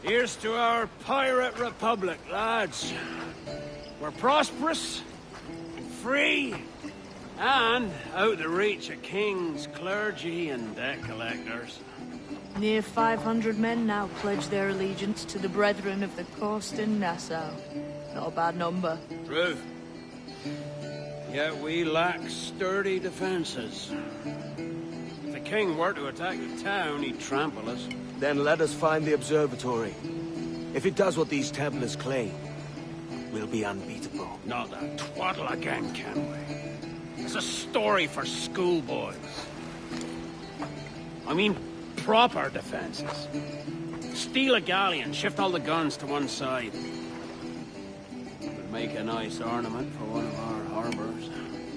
Here's to our pirate republic, lads. We're prosperous, free, and out the reach of kings, clergy, and debt collectors. Near 500 men now pledge their allegiance to the Brethren of the Coast in Nassau. Not a bad number. Truth. Yet we lack sturdy defenses. If the king were to attack the town, he'd trample us. Then let us find the observatory. If it does what these Templars claim, we'll be unbeatable. Not that twaddle again, can we? It's a story for schoolboys. I mean, proper defenses. Steal a galleon, shift all the guns to one side. Would make a nice ornament for one of our harbors.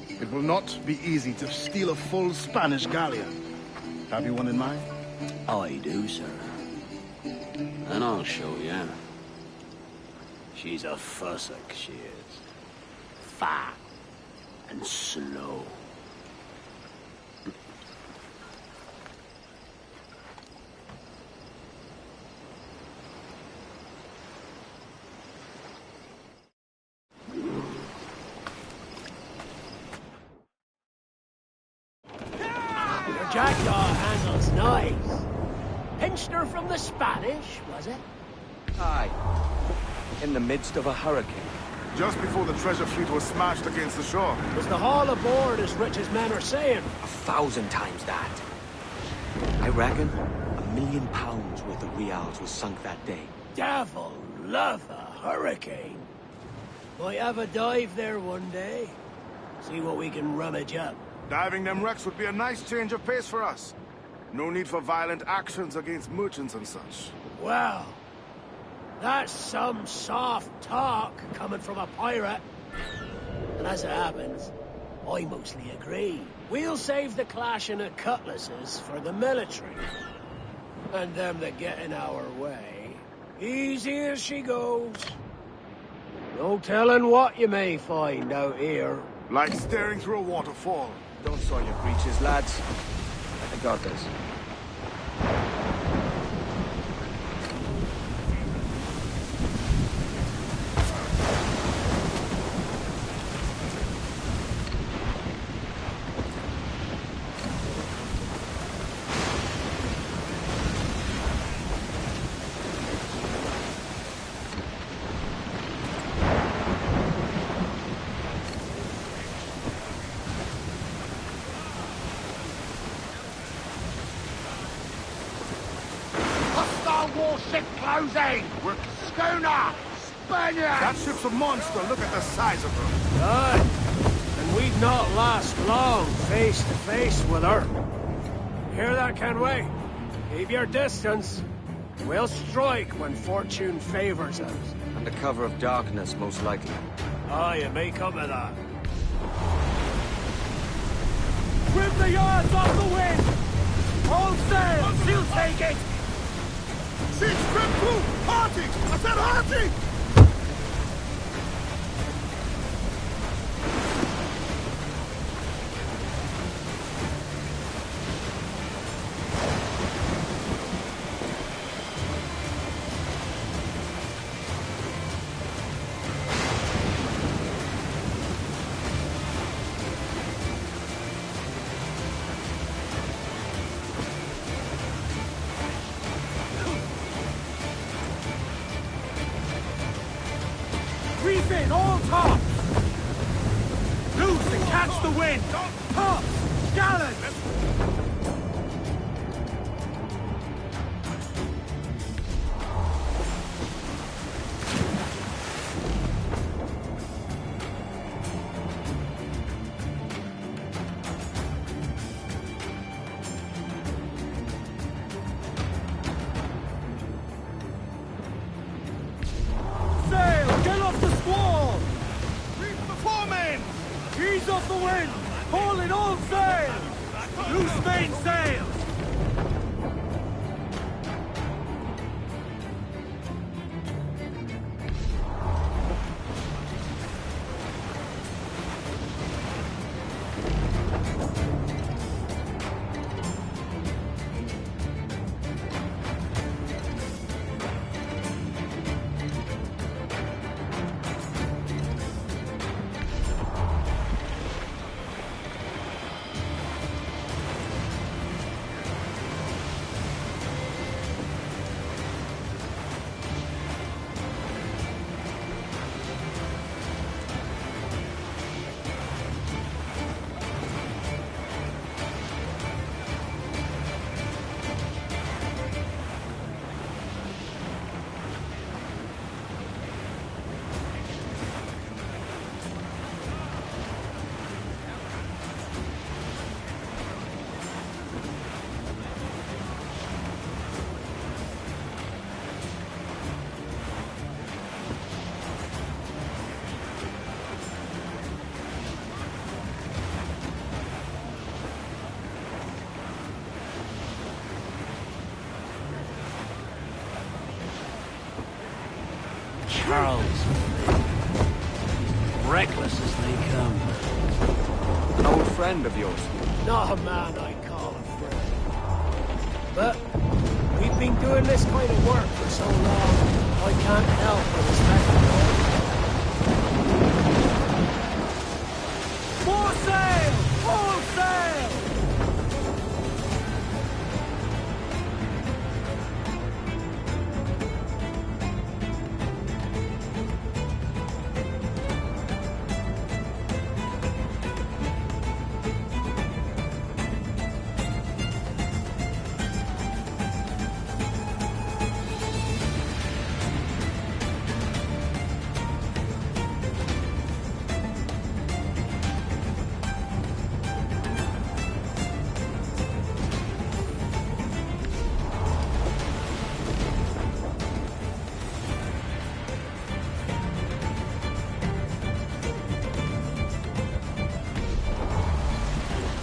It will not be easy to steal a full Spanish galleon. Have you one in mind? I do, sir. And I'll show you. She's a fussock, she is. Fat and slow. Your jackdaw handles nice. Pinched her from the Spanish, was it? Aye. In the midst of a hurricane. Just before the treasure fleet was smashed against the shore. Was the haul aboard as rich as men are saying? 1,000 times that. I reckon £1 million worth of reals was sunk that day. Devil love a hurricane. Might have a dive there one day. See what we can rummage up. Diving them wrecks would be a nice change of pace for us. No need for violent actions against merchants and such. Well, that's some soft talk coming from a pirate. And as it happens, I mostly agree. We'll save the clashing of cutlasses for the military. And them that get in our way, easy as she goes. No telling what you may find out here. Like staring through a waterfall. Don't soil your breeches, lads. I got this. Warship closing! We're schooner! Spaniard! That ship's a monster. Look at the size of her. Aye. And we'd not last long face to face with her. Hear that, Kenway? Keep your distance. We'll strike when fortune favors us. Under cover of darkness, most likely. Aye, it may come to that. Trim the yards off the wind! Hold sail! She'll take it! She's trimmed through! Hearty! I said hearty! Reef in, all tops! Loose and catch the wind! Top! Gallant! Sail! Get off the squall! Reef the foremen! Ease off the wind! Haul in all sail! Loose main sail! Charles. Reckless as they come. An old friend of yours. Not a man I call a friend. But we've been doing this kind of work for so long, I can't help but respect him. More sail! Full sail!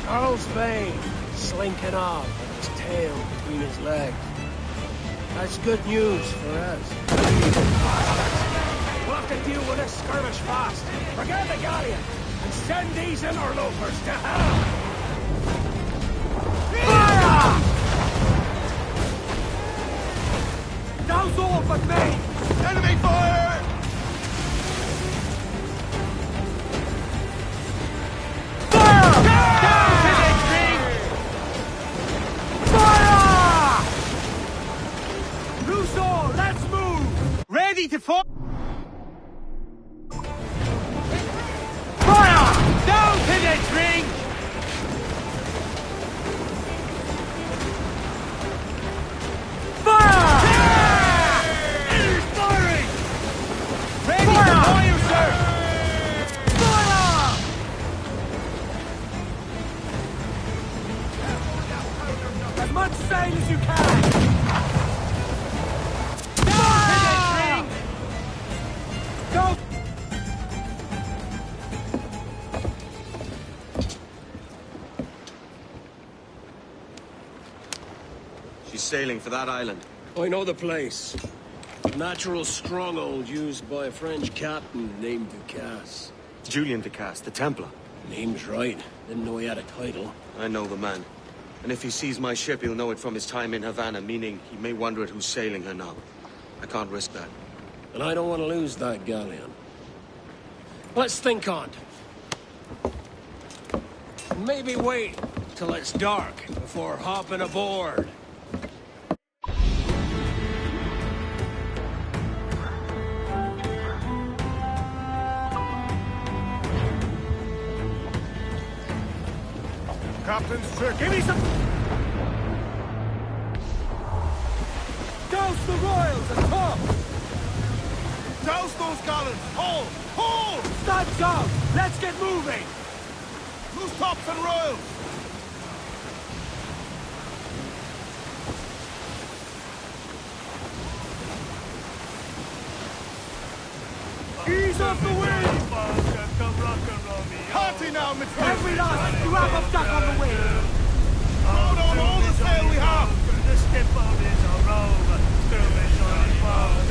Charles Vane, slinking off with his tail between his legs. That's good news for us. We'll have to deal with this skirmish fast. Forget the galleon, and send these interlopers to hell! Fire! Now's all but me! Enemy fire! Ready to fire! Fire! Down penetrating! Fire! Enemies firing! Ready to fire, sir! Fire! As much sail as you can! Sailing for that island. I know the place. A natural stronghold used by a French captain named Casse. Julien de Casse, the Templar. Name's right. Didn't know he had a title. I know the man. And if he sees my ship, he'll know it from his time in Havana, meaning he may wonder at who's sailing her now. I can't risk that. And I don't want to lose that galleon. Let's think on it. Maybe wait till it's dark before hopping aboard. Captain's trick. Give me some... Douse the royals and top! Douse those gallons! Haul! Haul! Stand down! Let's get moving! Loose tops and royals! Ease off the wind! Party now, Mr. Every last grab of duck on the wind! Load on all the sail we have! The skip boat is a rover, skirmish on his boat,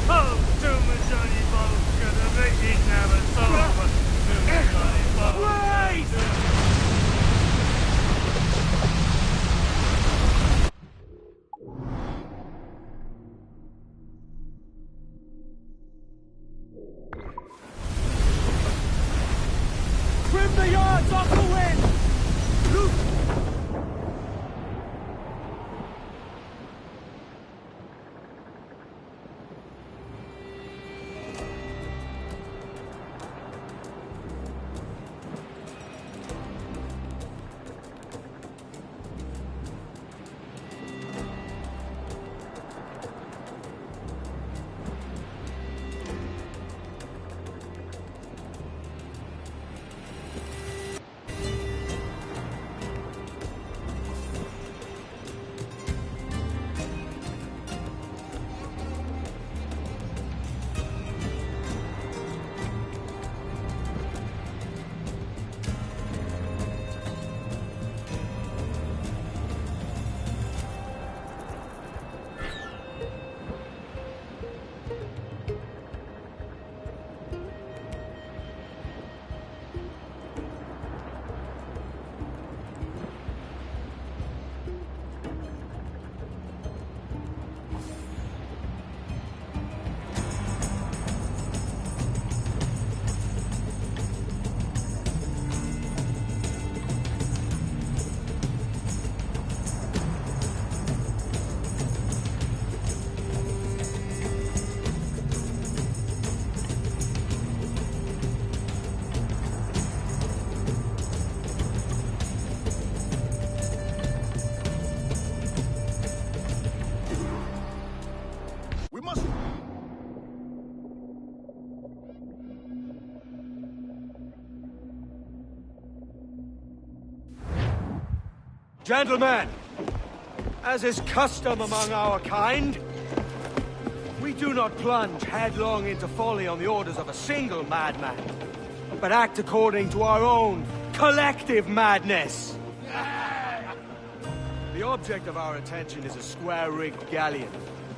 oh, skirmish on his boat, gonna make it never sober, skirmish on his boat. Right! Trim the yards off the wind! Loose! Gentlemen, as is custom among our kind, we do not plunge headlong into folly on the orders of a single madman, but act according to our own collective madness. The object of our attention is a square-rigged galleon,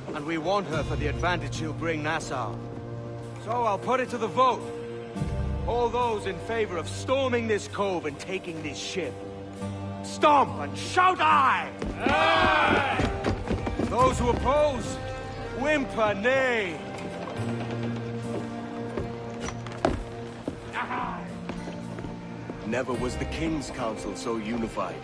and we want her for the advantage she'll bring Nassau. So I'll put it to the vote. All those in favor of storming this cove and taking this ship, stomp and shout aye! Aye! Those who oppose, whimper nay. Never was the King's Council so unified.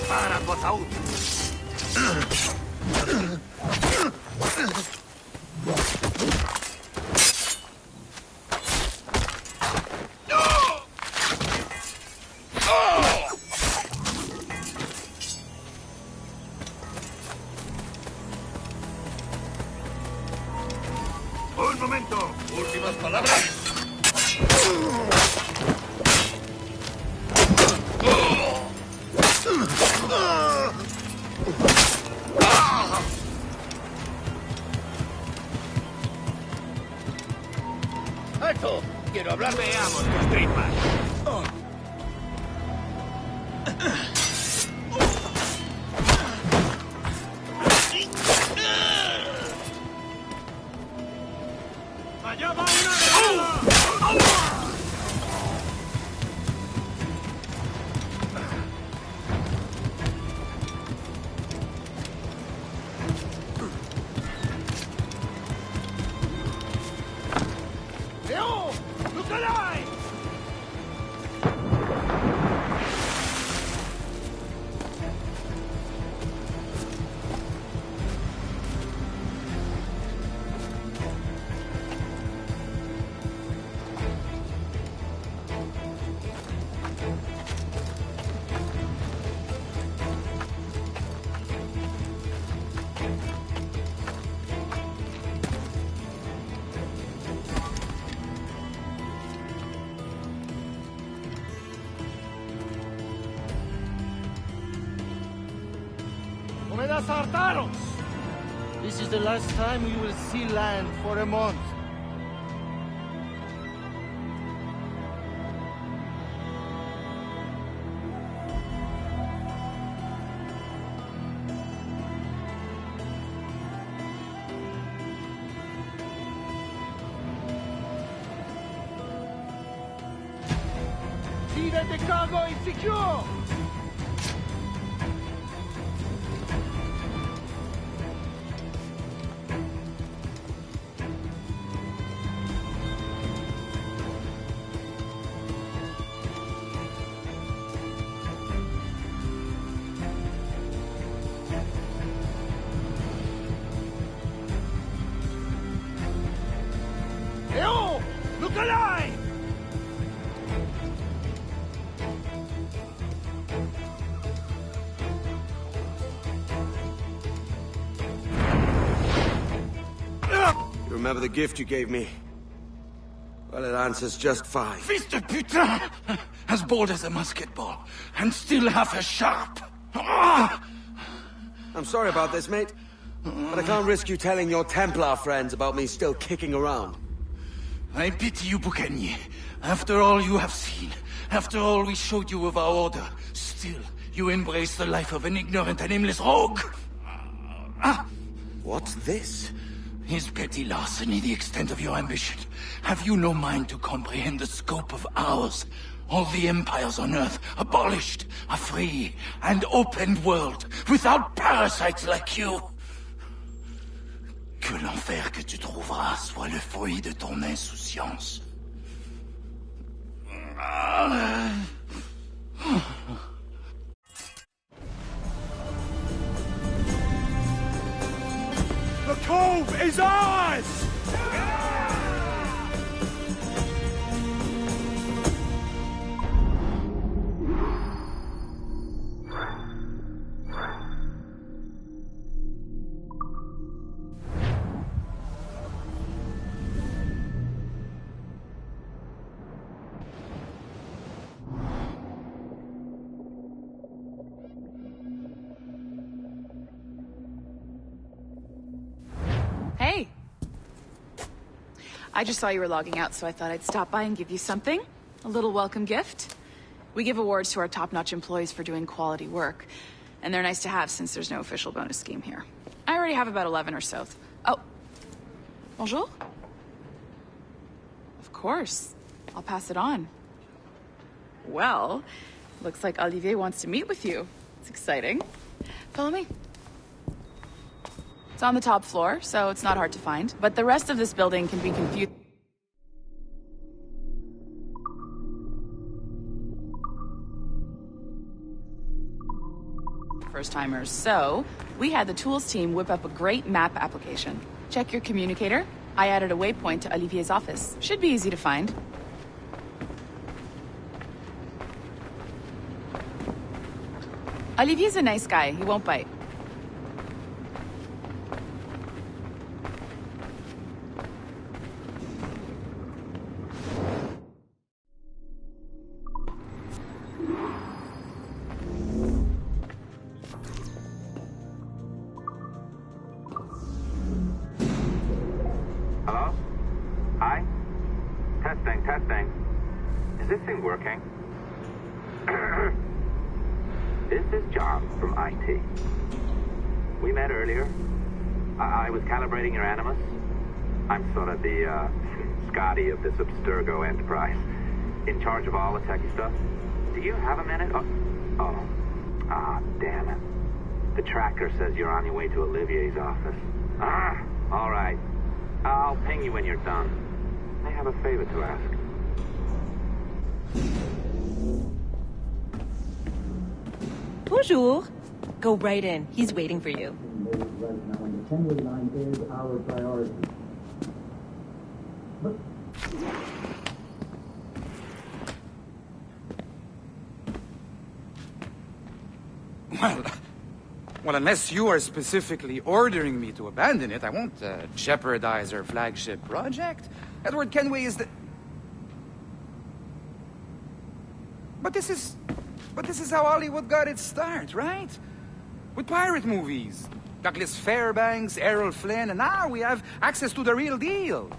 para potaut! Un momento. Últimas palabras. ¡Alto! Quiero hablar. Veamos tus tripas. ¡Allá va una granada! ¡Leo! ¡Lukalai! ¡Comedas hartaros! This is the last time we will see land for a month. See that the cargo is secure! Leo! Look alive! You remember the gift you gave me? Well, it answers just 5. Fils de putain! As bold as a musket ball, and still half as sharp. Ah! I'm sorry about this, mate. But I can't risk you telling your Templar friends about me still kicking around. I pity you, Boucanier. After all you have seen, after all we showed you of our order, still you embrace the life of an ignorant and aimless rogue. What's this? Is petty larceny the extent of your ambition? Have you no mind to comprehend the scope of ours? All the empires on Earth abolished, a free and open world, without parasites like you. Que l'enfer que tu trouveras soit le fruit de ton insouciance. The cove is ours! Hey. I just saw you were logging out, so I thought I'd stop by and give you something. A little welcome gift. We give awards to our top-notch employees for doing quality work, and they're nice to have since there's no official bonus scheme here. I already have about 11 or so. Oh. Bonjour? Of course. I'll pass it on. Well, looks like Olivier wants to meet with you. It's exciting. Follow me. It's on the top floor, so it's not hard to find, but the rest of this building can be confused. first-timers, so we had the tools team whip up a great map application. Check your communicator. I added a waypoint to Olivier's office. Should be easy to find. Olivier's a nice guy. He won't bite. Hello? Hi? Testing, testing. Is this thing working? This is John from IT. We met earlier. I was calibrating your Animus. I'm sort of the, Scotty of this Abstergo enterprise. In charge of all the techie stuff. Do you have a minute? Damn it. The tracker says you're on your way to Olivier's office. All right. I'll ping you when you're done. I have a favor to ask. Bonjour. Go right in. He's waiting for you. Well, unless you are specifically ordering me to abandon it, I won't jeopardize our flagship project. Edward Kenway is the... But this is how Hollywood got its start, right? With pirate movies. Douglas Fairbanks, Errol Flynn, and now we have access to the real deal.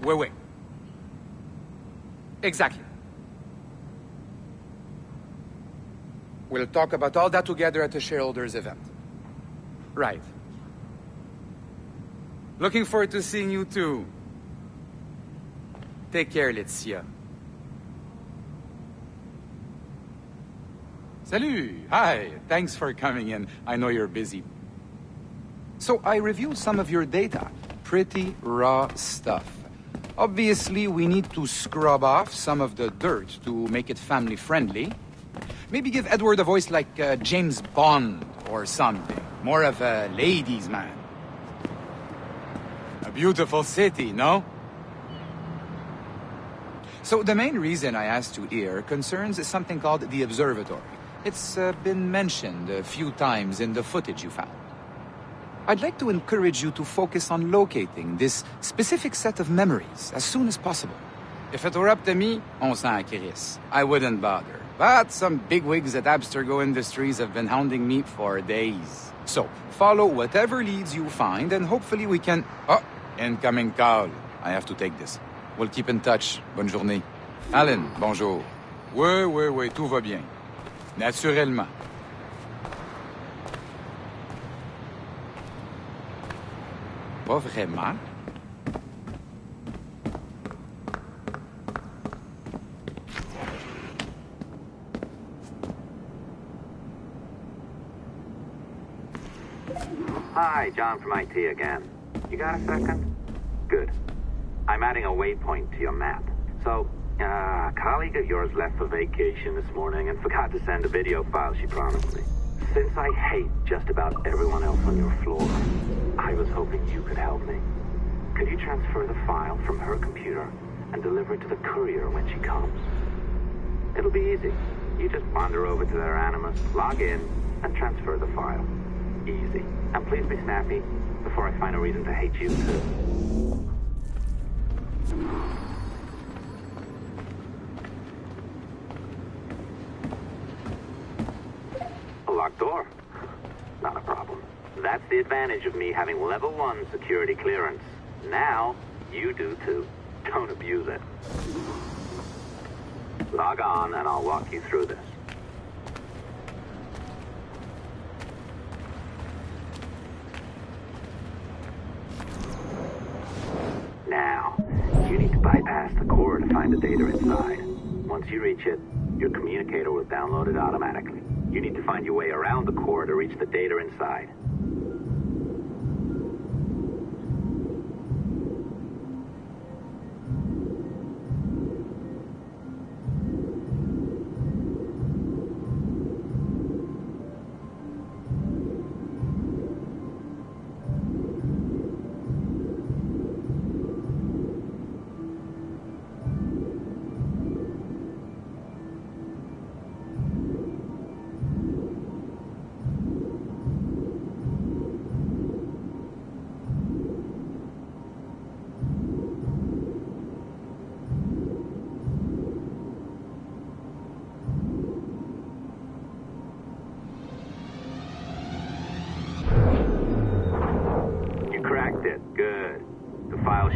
Wait. Exactly. We'll talk about all that together at the shareholders event. Right. Looking forward to seeing you too. Take care, Laetitia. Salut! Hi! Thanks for coming in. I know you're busy. So I reviewed some of your data. Pretty raw stuff. Obviously, we need to scrub off some of the dirt to make it family-friendly. Maybe give Edward a voice like James Bond or something. More of a ladies' man. A beautiful city, no? So the main reason I asked you here concerns something called the Observatory. It's been mentioned a few times in the footage you found. I'd like to encourage you to focus on locating this specific set of memories as soon as possible. If it were up to me, on s'en crisse. I wouldn't bother. But some bigwigs at Abstergo Industries have been hounding me for days. So, follow whatever leads you find and hopefully we can... Oh, incoming call. I have to take this. We'll keep in touch. Bonne journée. Alan, bonjour. Oui, tout va bien. Naturellement. Pas vraiment. Hi, John from IT again. You got a second? Good. I'm adding a waypoint to your map. So, a colleague of yours left for vacation this morning and forgot to send a video file she promised me. Since I hate just about everyone else on your floor, I was hoping you could help me. Could you transfer the file from her computer and deliver it to the courier when she comes? It'll be easy. You just wander over to their Animus, log in, and transfer the file. Easy. And please be snappy before I find a reason to hate you too. A locked door? Not a problem. That's the advantage of me having level 1 security clearance. Now, you do too. Don't abuse it. Log on and I'll walk you through this. Now, you need to bypass the core to find the data inside. Once you reach it, your communicator will download it automatically. You need to find your way around the core to reach the data inside.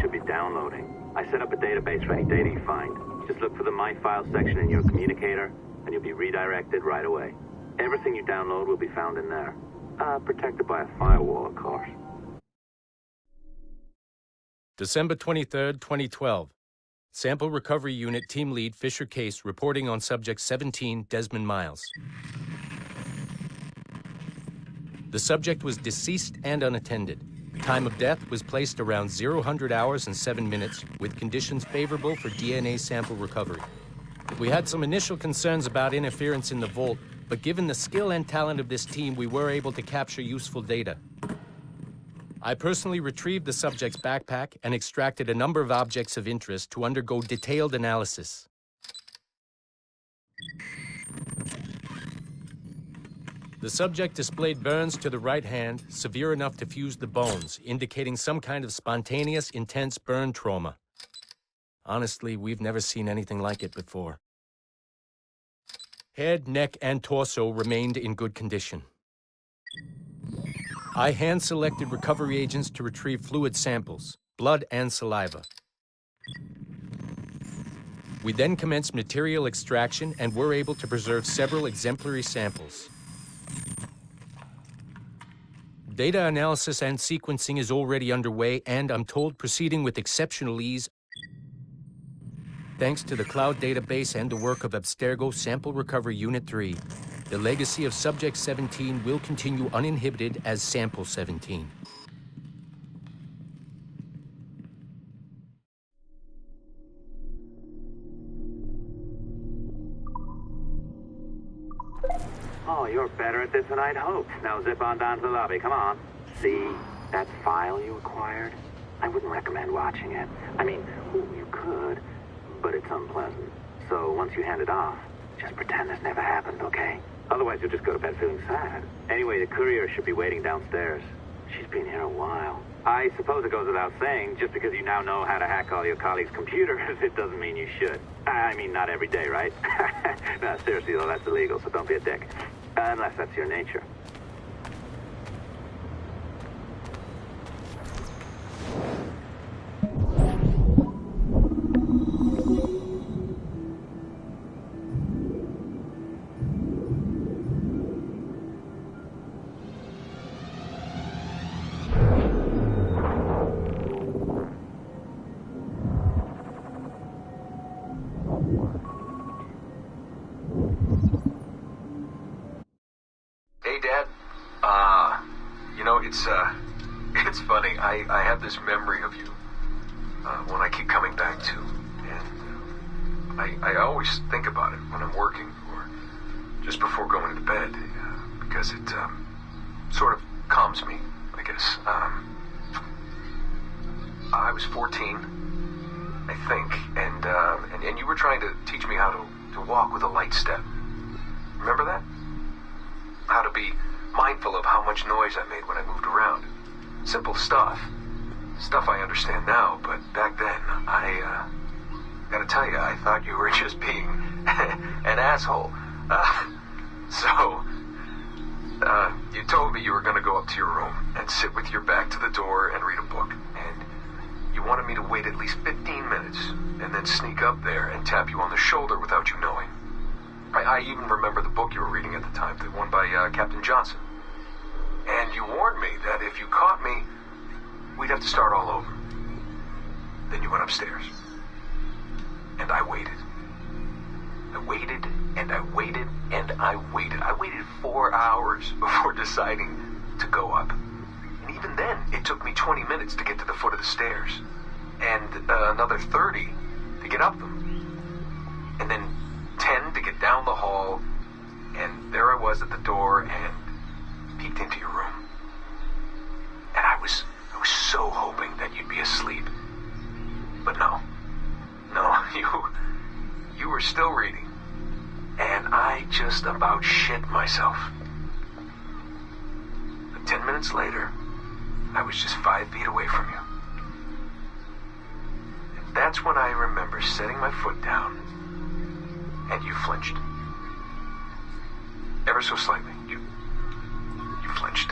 should be downloading. I set up a database for any data you find. Just look for the My Files section in your communicator, and you'll be redirected right away. Everything you download will be found in there. Protected by a firewall, of course. December 23rd, 2012. Sample Recovery Unit Team Lead Fisher Case reporting on Subject 17, Desmond Miles. The subject was deceased and unattended. Time of death was placed around 00 hours and 7 minutes, with conditions favorable for DNA sample recovery. We had some initial concerns about interference in the vault, but given the skill and talent of this team, we were able to capture useful data. I personally retrieved the subject's backpack and extracted a number of objects of interest to undergo detailed analysis. The subject displayed burns to the right hand, severe enough to fuse the bones, indicating some kind of spontaneous, intense burn trauma. Honestly, we've never seen anything like it before. Head, neck, and torso remained in good condition. I hand-selected recovery agents to retrieve fluid samples, blood and saliva. We then commenced material extraction and were able to preserve several exemplary samples. Data analysis and sequencing is already underway, and I'm told proceeding with exceptional ease. Thanks to the cloud database and the work of Abstergo Sample Recovery Unit 3, the legacy of Subject 17 will continue uninhibited as Sample 17. Oh, you're better at this than I'd hoped. Now zip on down to the lobby. Come on. See that file you acquired? I wouldn't recommend watching it. I mean, you could, but it's unpleasant. So once you hand it off, just pretend this never happened, okay? Otherwise, you'll just go to bed feeling sad. Anyway, the courier should be waiting downstairs. She's been here a while. I suppose it goes without saying, just because you now know how to hack all your colleagues' computers, it doesn't mean you should. I mean, not every day, right? No, seriously, though, that's illegal, so don't be a dick. Unless that's your nature. It's funny. I have this memory of you, one I keep coming back to, and I always think about it when I'm working or just before going to bed, because it sort of calms me, I guess. I was 14, I think, and you were trying to teach me how to walk with a light step. Remember that? How to be mindful of how much noise I made when I moved around. Simple stuff. Stuff I understand now, but back then, I gotta tell you, I thought you were just being an asshole. You told me you were gonna go up to your room and sit with your back to the door and read a book. And you wanted me to wait at least 15 minutes and then sneak up there and tap you on the shoulder without you knowing. I even remember the book you were reading at the time, the one by Captain Johnson. And you warned me that if you caught me, we'd have to start all over. Then you went upstairs. And I waited. I waited, and I waited, and I waited. I waited 4 hours before deciding to go up. And even then, it took me 20 minutes to get to the foot of the stairs. And another 30 to get up them. And then 10 to get down the hall. And there I was at the door and peeked into your room. And I was so hoping that you'd be asleep. But no, you were still reading. And I just about shit myself. But 10 minutes later, I was just 5 feet away from you. And that's when I remember setting my foot down, and you flinched. Ever so slightly, you flinched.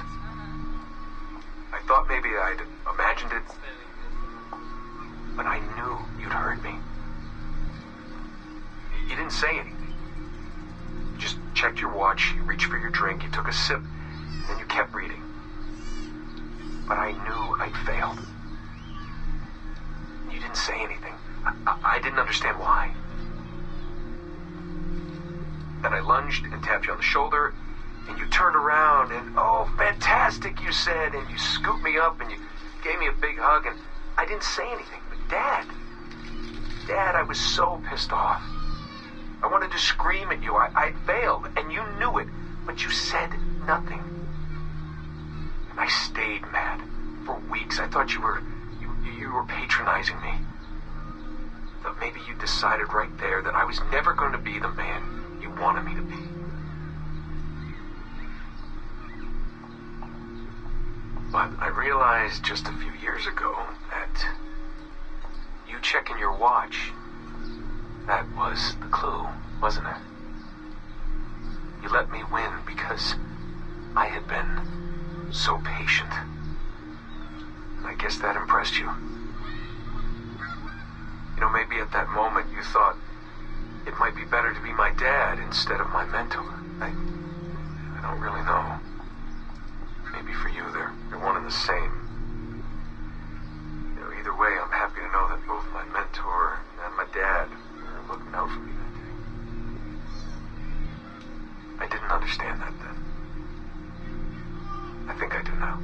I thought maybe I'd imagined it. sip, and then you kept reading. But I knew I'd failed. You didn't say anything. I didn't understand why. Then I lunged and tapped you on the shoulder, and you turned around, and oh, fantastic, you said, and you scooped me up, and you gave me a big hug, and I didn't say anything. But Dad, I was so pissed off. I wanted to scream at you. I failed, and you knew it, but you said nothing. And I stayed mad for weeks. I thought you were patronizing me. I thought maybe you decided right there that I was never going to be the man you wanted me to be. But I realized just a few years ago that you checking your watch, that was the clue, wasn't it? You let me win because I had been so patient. And I guess that impressed you. You know, maybe at that moment you thought it might be better to be my dad instead of my mentor. I don't really know. Maybe for you, they're one and the same. You know, either way, I'm happy to know that both my mentor and my dad were looking out for me that day. I didn't understand that then. I think I do now.